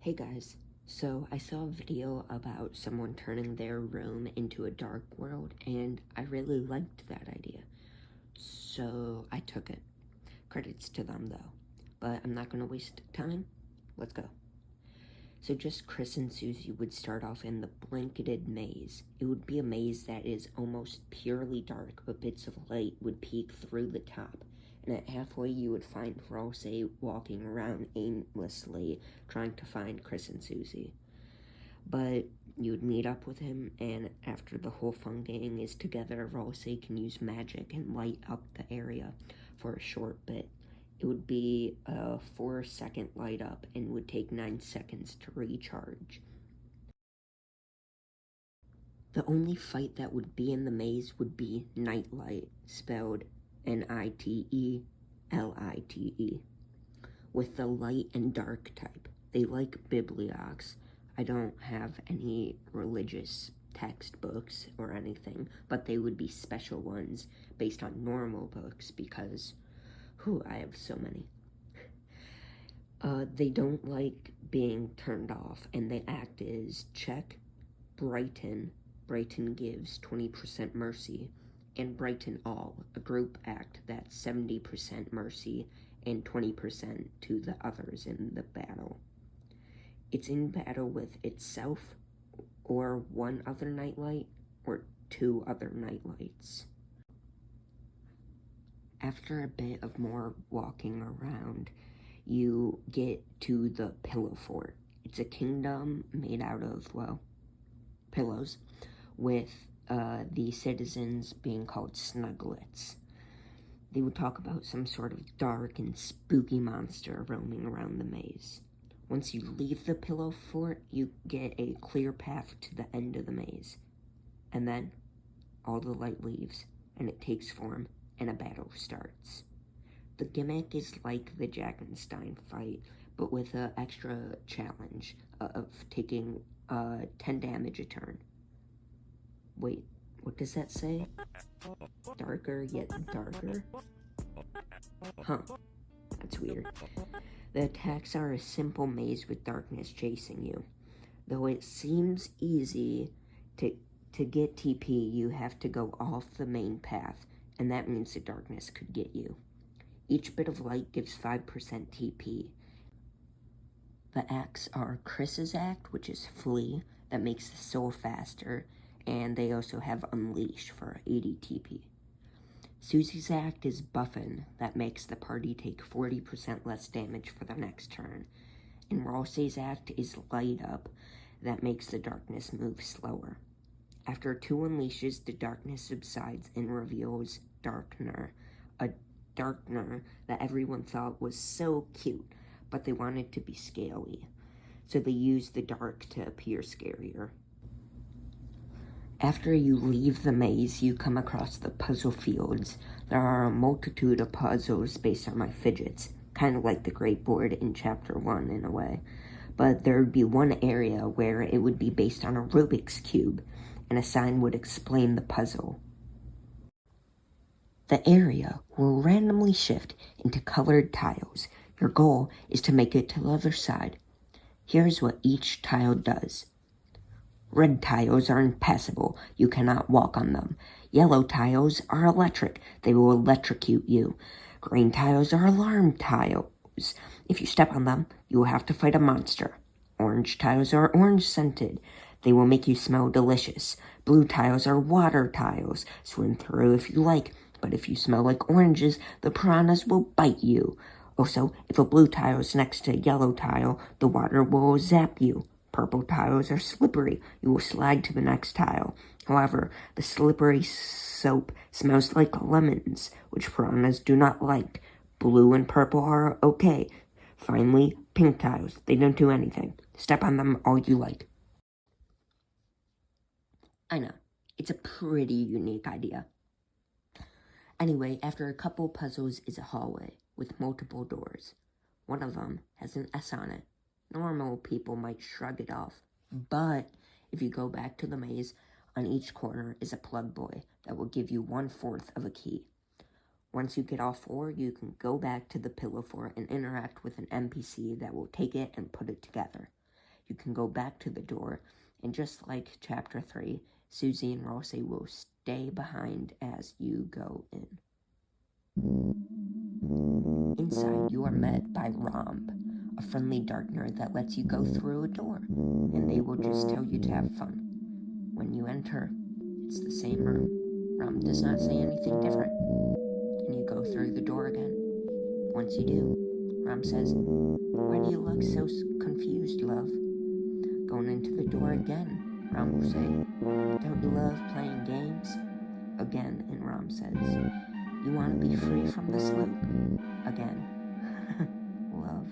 Hey guys, so I saw a video about someone turning their room into a dark world, and I really liked that idea. So I took it. Credits to them though. But I'm not gonna waste time. Let's go. So just Chris and Susie would start off in the blanketed maze. It would be a maze that is almost purely dark, but bits of light would peek through the top. And at halfway you would find Rouse walking around aimlessly, trying to find Chris and Susie. But you would meet up with him, and after the whole fun gang is together, Rouse can use magic and light up the area for a short bit. It would be a 4-second light up and would take 9 seconds to recharge. The only fight that would be in the maze would be Nightlight, spelled Nitelite, with the light and dark type. They like Bibliox. I don't have any religious textbooks or anything, but they would be special ones based on normal books because, I have so many. They don't like being turned off, and the act is check, Brighten. Brighten gives 20% mercy, and Brighten All, a group act that's 70% mercy and 20% to the others in the battle. It's in battle with itself, or one other nightlight, or 2 other nightlights. After a bit of more walking around, you get to the Pillow Fort. It's a kingdom made out of, pillows, with the citizens being called Snuglets. They would talk about some sort of dark and spooky monster roaming around the maze. Once you leave the Pillow Fort, you get a clear path to the end of the maze. And then, all the light leaves, and it takes form, and a battle starts. The gimmick is like the Jackenstein fight, but with an extra challenge of taking 10 damage a turn. Wait, what does that say? Darker yet darker? Huh, that's weird. The attacks are a simple maze with darkness chasing you. Though it seems easy to get TP, you have to go off the main path, and that means the darkness could get you. Each bit of light gives 5% TP. The acts are Chris's act, which is Flee, that makes the soul faster, and they also have Unleash for 80 TP. Susie's act is Buffin, that makes the party take 40% less damage for the next turn. And Rouse's act is Light Up, that makes the darkness move slower. After 2 unleashes, the darkness subsides and reveals Darkner, a Darkner that everyone thought was so cute, but they wanted to be scaly, so they used the dark to appear scarier. After you leave the maze, you come across the puzzle fields. There are a multitude of puzzles based on my fidgets, kind of like the Great Board in Chapter 1 in a way. But there would be one area where it would be based on a Rubik's Cube, and a sign would explain the puzzle. The area will randomly shift into colored tiles. Your goal is to make it to the other side. Here's what each tile does. Red tiles are impassable. You cannot walk on them. Yellow tiles are electric. They will electrocute you. Green tiles are alarm tiles. If you step on them, you will have to fight a monster. Orange tiles are orange-scented. They will make you smell delicious. Blue tiles are water tiles. Swim through if you like, but if you smell like oranges, the piranhas will bite you. Also, if a blue tile is next to a yellow tile, the water will zap you. Purple tiles are slippery. You will slide to the next tile. However, the slippery soap smells like lemons, which piranhas do not like. Blue and purple are okay. Finally, pink tiles. They don't do anything. Step on them all you like. I know, it's a pretty unique idea. Anyway, after a couple puzzles is a hallway with multiple doors. One of them has an S on it. Normal people might shrug it off, but if you go back to the maze, on each corner is a plug boy that will give you 1/4 of a key. Once you get all 4, you can go back to the Pillow Fort and interact with an NPC that will take it and put it together. can go back to the door, and just like Chapter 3, Susie and Rossi will stay behind as you go in. Inside, you are met by Romp, a friendly darkner that lets you go through a door, and they will just tell you to have fun. When you enter, it's the same room. Romp does not say anything different, and you go through the door again. Once you do, Romp says, "Why do you look so confused, love?" Going into the door again, Romp will say, "Don't you love playing games?" Again, and Romp says, "You want to be free from this loop?" Again. Love.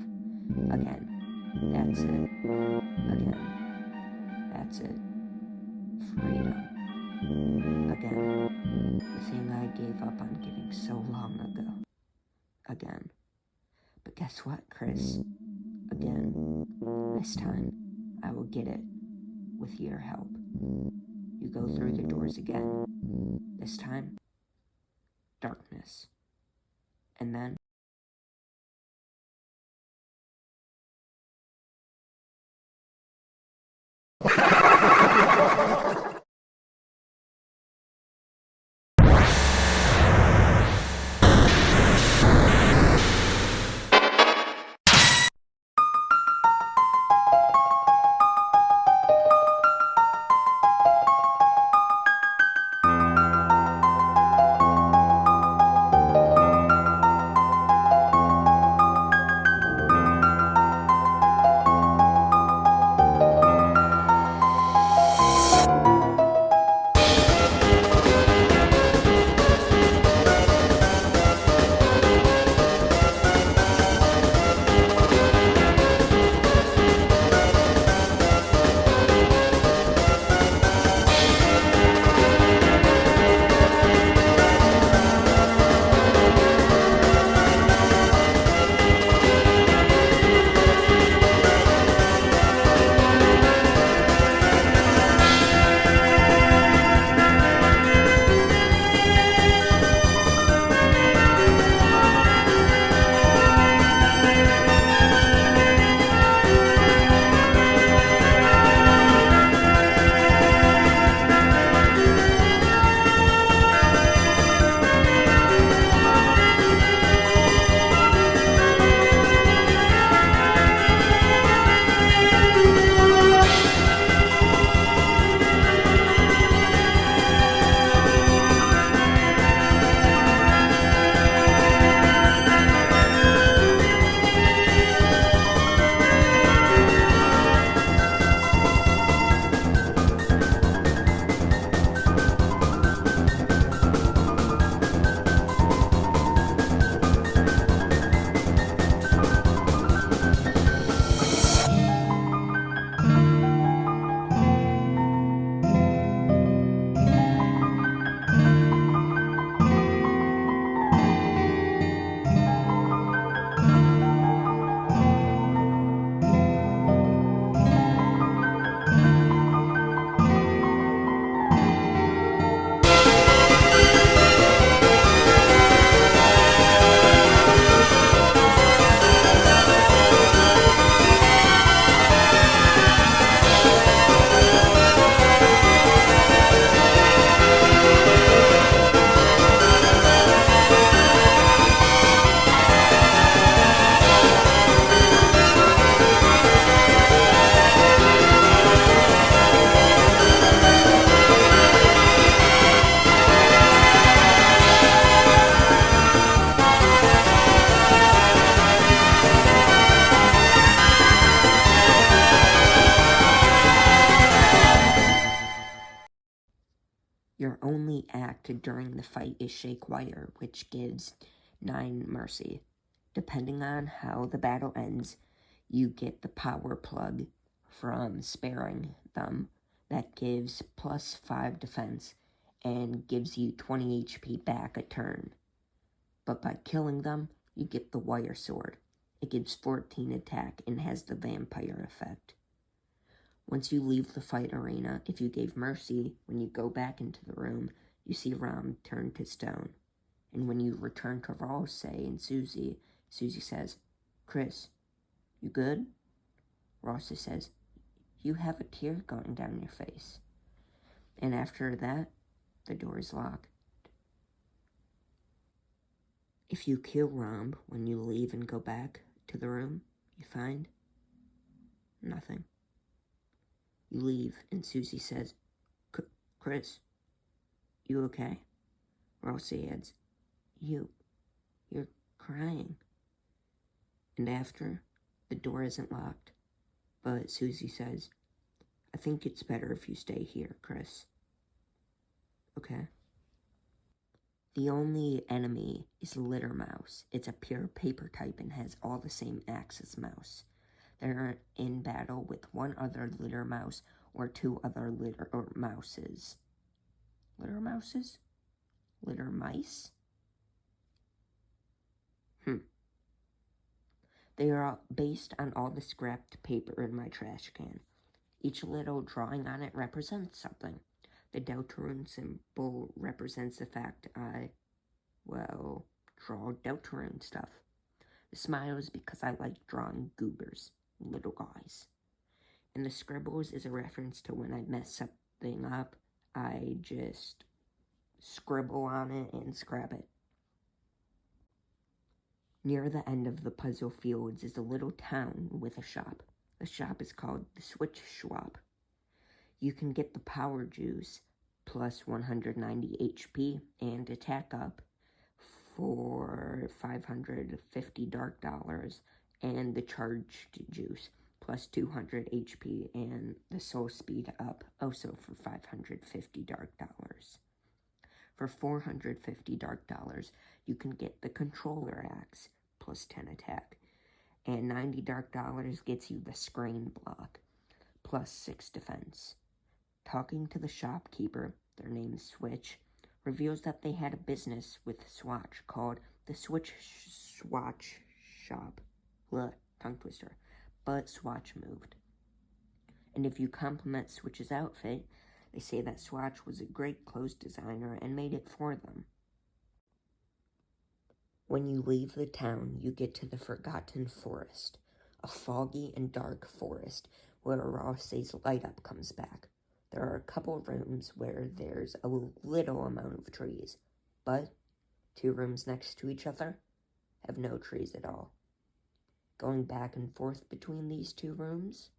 Again. That's it. Again. That's it. Freedom. Again. The thing I gave up on getting so long ago. Again. But guess what, Chris? Again. This time, I will get it with your help. You go through the doors again. This time, darkness. And then your only act during the fight is Shake Wire, which gives 9 mercy. Depending on how the battle ends, you get the power plug from sparing them that gives plus 5 defense and gives you 20 HP back a turn. But by killing them, you get the Wire Sword. It gives 14 attack and has the vampire effect. Once you leave the fight arena, if you gave mercy, when you go back into the room, you see Ram turn to stone. And when you return to Rossi and Susie, Susie says, "Chris, you good?" Rossi says, you have a tear going down your face. And after that, the door is locked. If you kill Rom when you leave and go back to the room, you find nothing. You leave, and Susie says, Chris, you okay? Rousey adds, you're crying. And after, the door isn't locked, but Susie says, I think it's better if you stay here, Chris. Okay. The only enemy is Litter Mouse. It's a pure paper type and has all the same acts as Mouse. They're in battle with one other Litter Mouse or two other Litter Mouses. Litter Mouses? Litter Mice? They are based on all the scrapped paper in my trash can. Each little drawing on it represents something. The Deltarune symbol represents the fact I, draw Deltarune stuff. The smile is because I like drawing goobers, little guys. And the scribbles is a reference to when I mess something up, I just scribble on it and scrap it. Near the end of the puzzle fields is a little town with a shop. The shop is called the Switch Shop. You can get the Power Juice plus 190 HP and attack up for 550 dark dollars, and the Charged Juice plus 200 HP and the Soul Speed up also for 550 dark dollars. For 450 dark dollars, you can get the Controller Axe plus 10 attack, and 90 dark dollars gets you the Screen Block plus 6 defense. Talking to the shopkeeper, their name is Switch, reveals that they had a business with Swatch called the Swatch Shop. Tongue twister. But Swatch moved. And if you compliment Switch's outfit, they say that Swatch was a great clothes designer and made it for them. When you leave the town, you get to the Forgotten Forest, a foggy and dark forest where Rousey's light up comes back. There are a couple rooms where there's a little amount of trees, but 2 rooms next to each other have no trees at all. Going back and forth between these 2 rooms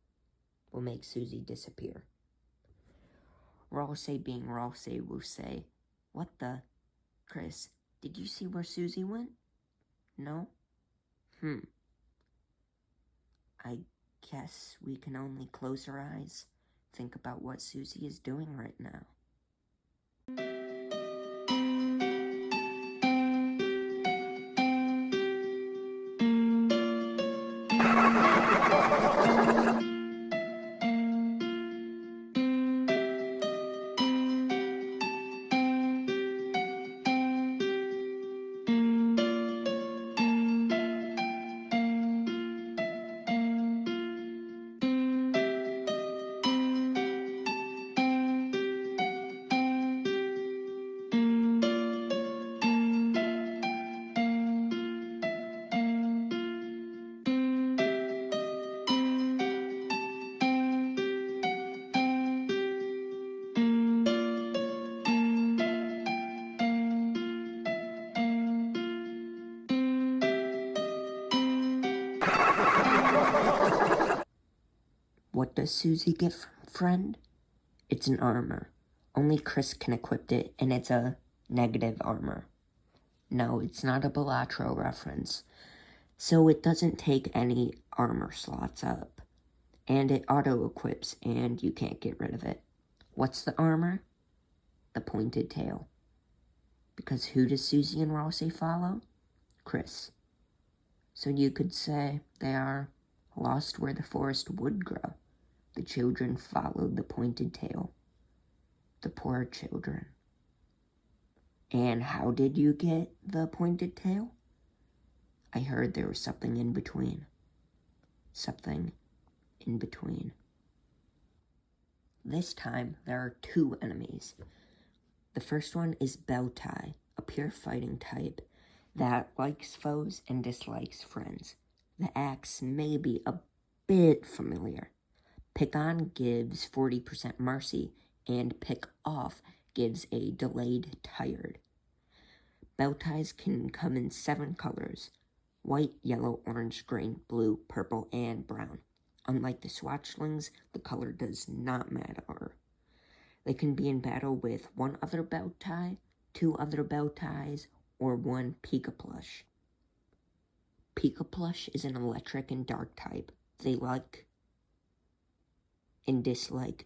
will make Susie disappear. Rousey, being Rousey, will say, What the? Chris, did you see where Susie went? No? I guess we can only close our eyes, think about what Susie is doing right now. What does Susie get from Friend? It's an armor. Only Chris can equip it, and it's a negative armor. No, it's not a Balatro reference, so it doesn't take any armor slots up. And it auto-equips, and you can't get rid of it. What's the armor? The pointed tail. Because who does Susie and Rousey follow? Chris. So you could say they are lost where the forest would grow. The children followed the pointed tail. The poor children. And how did you get the pointed tail? I heard there was something in between. Something in between. This time, there are 2 enemies. The first one is Belltie, a pure fighting type that likes foes and dislikes friends. The axe may be a bit familiar. Pick on gives 40% mercy, and pick off gives a delayed tired. Bow ties can come in 7 colors: white, yellow, orange, green, blue, purple, and brown. Unlike the swatchlings, the color does not matter. They can be in battle with 1 other bow tie, 2 other bow ties, or 1 Pika plush. Pika plush is an electric and dark type. They like and dislike.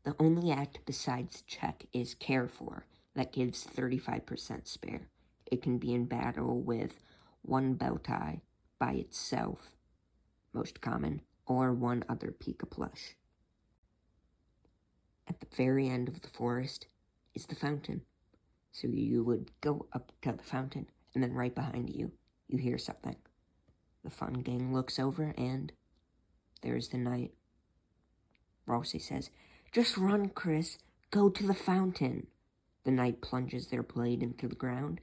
The only act besides check is care for. That gives 35% spare. It can be in battle with 1 bow tie by itself, most common, or 1 other Pika plush. At the very end of the forest is the fountain. So you would go up to the fountain, and then right behind you, you hear something. The fun gang looks over, and there's the knight. Ralsei says, "Just run, Chris. Go to the fountain." The knight plunges their blade into the ground.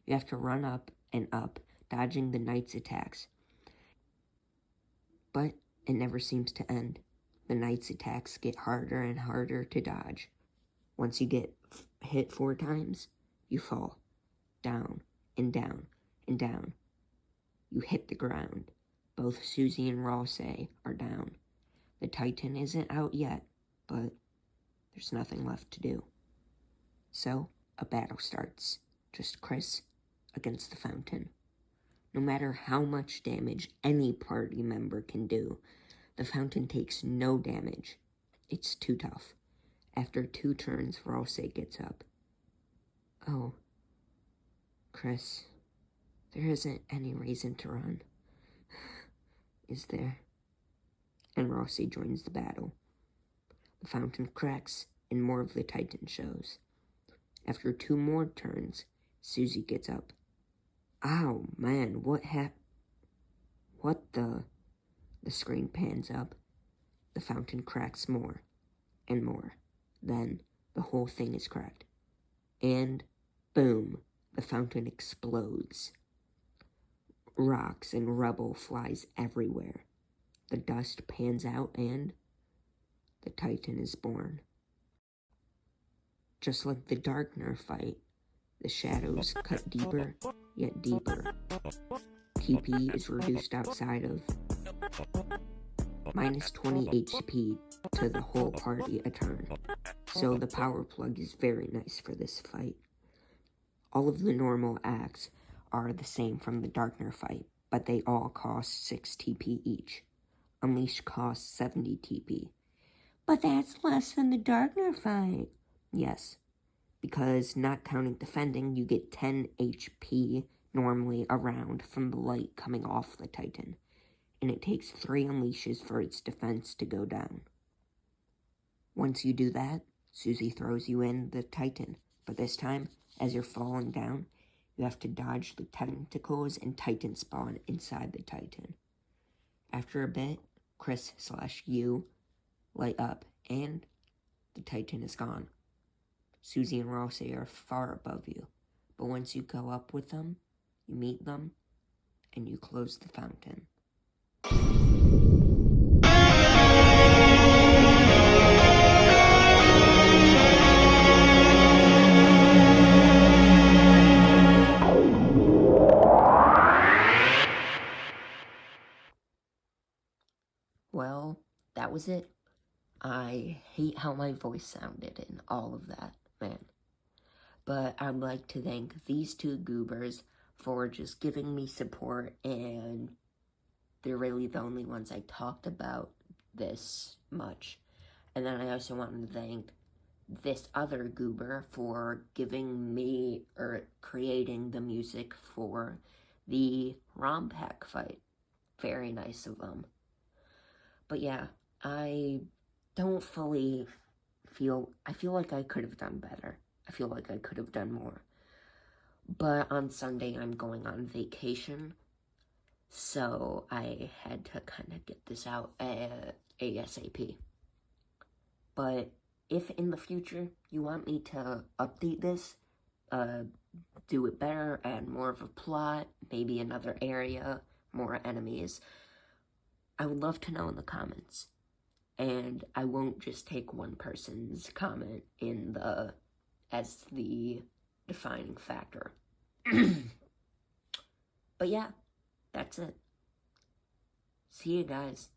You have to run up and up, dodging the knight's attacks. But it never seems to end. The knight's attacks get harder and harder to dodge. Once you get hit 4 times, you fall. Down, and down, and down. You hit the ground. Both Susie and Ralsei are down. The Titan isn't out yet, but there's nothing left to do. So, a battle starts. Just Chris against the fountain. No matter how much damage any party member can do, the fountain takes no damage. It's too tough. After 2 turns, Ralsei gets up. "Oh, Chris, there isn't any reason to run, is there?" And Ralsei joins the battle. The fountain cracks, and more of the Titan shows. After 2 more turns, Susie gets up. "Ow, man, what the..." The screen pans up. The fountain cracks more and more. Then the whole thing is cracked. And boom, the fountain explodes. Rocks and rubble flies everywhere. The dust pans out and the Titan is born. Just like the Darkner fight, the shadows cut deeper, yet deeper. TP is reduced outside of minus 20 HP to the whole party a turn, so the power plug is very nice for this fight. All of the normal acts are the same from the Darkner fight, but they all cost 6 TP each. Unleash costs 70 TP. But that's less than the Darkner fight. Yes, because not counting defending, you get 10 HP normally around from the light coming off the Titan, and it takes 3 unleashes for its defense to go down. Once you do that, Susie throws you in the Titan, but this time, as you're falling down, you have to dodge the tentacles and Titan spawn inside the Titan. After a bit, Chris/you light up, and the Titan is gone. Susie and Ralsei are far above you, but once you go up with them, you meet them, and you close the fountain. Well, that was it. I hate how my voice sounded and all of that, man. But I'd like to thank these 2 goobers for just giving me support, and they're really the only ones I talked about this much. And then I also want to thank this other goober for giving me, or creating the music for the ROM pack fight. Very nice of them. But yeah, I don't fully I feel like I could have done better. I feel like I could have done more. But on Sunday, I'm going on vacation, So I had to kind of get this out ASAP. But if in the future you want me to update this, do it better, add more of a plot, maybe another area, more enemies, I would love to know in the comments. And I won't just take one person's comment as the defining factor. But yeah, that's it. See you guys.